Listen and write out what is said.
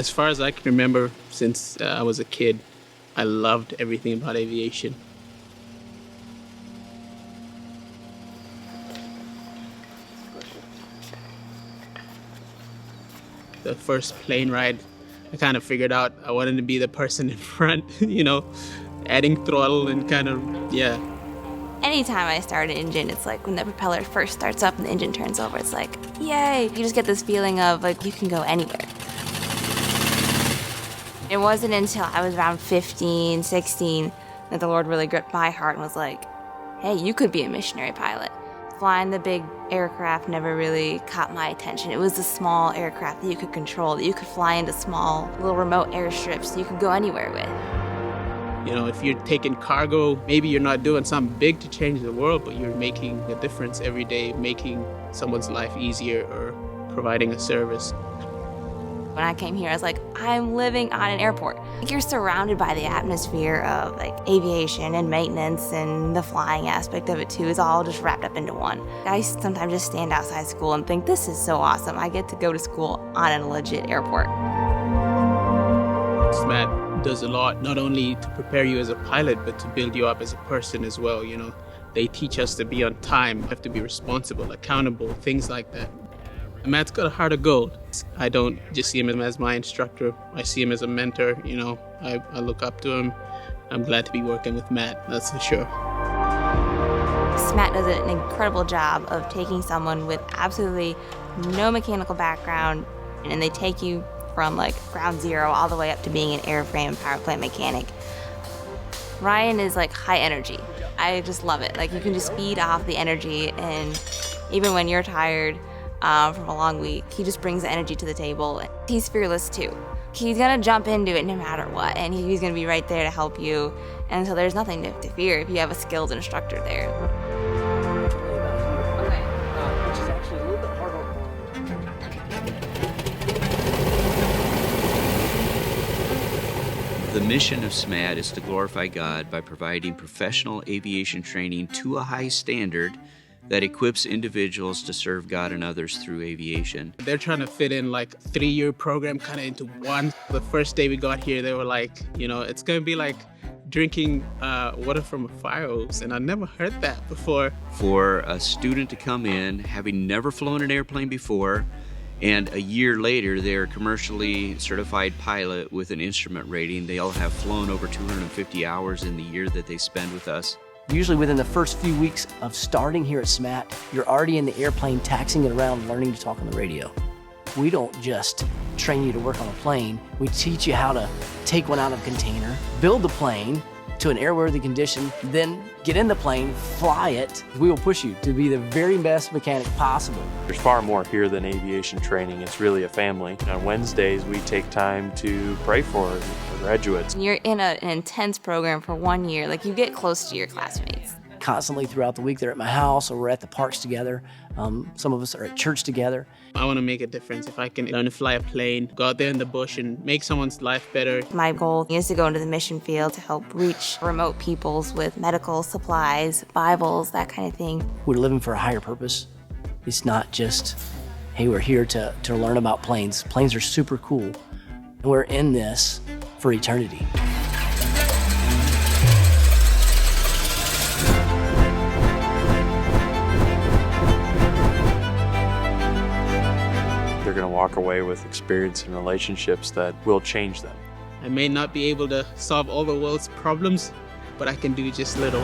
As far as I can remember, since I was a kid, I loved everything about aviation. The first plane ride, I kind of figured out I wanted to be the person in front, you know, adding throttle and kind of, yeah. Anytime I start an engine, it's like when the propeller first starts up and the engine turns over, it's like, yay! You just get this feeling of like you can go anywhere. It wasn't until I was around 15, 16 that the Lord really gripped my heart and was like, hey, you could be a missionary pilot. Flying the big aircraft never really caught my attention. It was the small aircraft that you could control, that you could fly into small, little remote airstrips that you could go anywhere with. You know, if you're taking cargo, maybe you're not doing something big to change the world, but you're making a difference every day, making someone's life easier or providing a service. When I came here, I was like, I'm living on an airport. You're surrounded by the atmosphere of like aviation and maintenance, and the flying aspect of it too is all just wrapped up into one. I sometimes just stand outside school and think, this is so awesome. I get to go to school on a legit airport. SMAT does a lot, not only to prepare you as a pilot, but to build you up as a person as well, you know. They teach us to be on time, have to be responsible, accountable, things like that. Matt's got a heart of gold. I don't just see him as my instructor. I see him as a mentor, you know. I look up to him. I'm glad to be working with Matt, that's for sure. SMAT does an incredible job of taking someone with absolutely no mechanical background, and they take you from like ground zero all the way up to being an airframe and power plant mechanic. Ryan is like high energy. I just love it. Like you can just feed off the energy, and even when you're tired, from a long week, he just brings the energy to the table. He's fearless too. He's gonna jump into it no matter what, and he's gonna be right there to help you. And so there's nothing to fear if you have a skilled instructor there. Okay. Which is actually a little bit harder. The mission of SMAT is to glorify God by providing professional aviation training to a high standard that equips individuals to serve God and others through aviation. They're trying to fit in like a 3-year program kind of into one. The first day we got here, they were like, you know, it's gonna be like drinking water from a fire hose, and I never heard that before. For a student to come in, having never flown an airplane before, and a year later, they're a commercially certified pilot with an instrument rating. They all have flown over 250 hours in the year that they spend with us. Usually within the first few weeks of starting here at SMAT, you're already in the airplane, taxiing it around, learning to talk on the radio. We don't just train you to work on a plane. We teach you how to take one out of a container, build the plane to an airworthy condition, then get in the plane, fly it. We will push you to be the very best mechanic possible. There's far more here than aviation training. It's really a family. On Wednesdays, we take time to pray for the graduates. You're in an intense program for 1 year, like you get close to your classmates. Constantly throughout the week, they're at my house or we're at the parks together. Some of us are at church together. I want to make a difference. If I can learn to fly a plane, go out there in the bush and make someone's life better. My goal is to go into the mission field to help reach remote peoples with medical supplies, Bibles, that kind of thing. We're living for a higher purpose. It's not just, hey, we're here to learn about planes. Planes are super cool. We're in this for eternity. They're going to walk away with experience and relationships that will change them. I may not be able to solve all the world's problems, but I can do just little.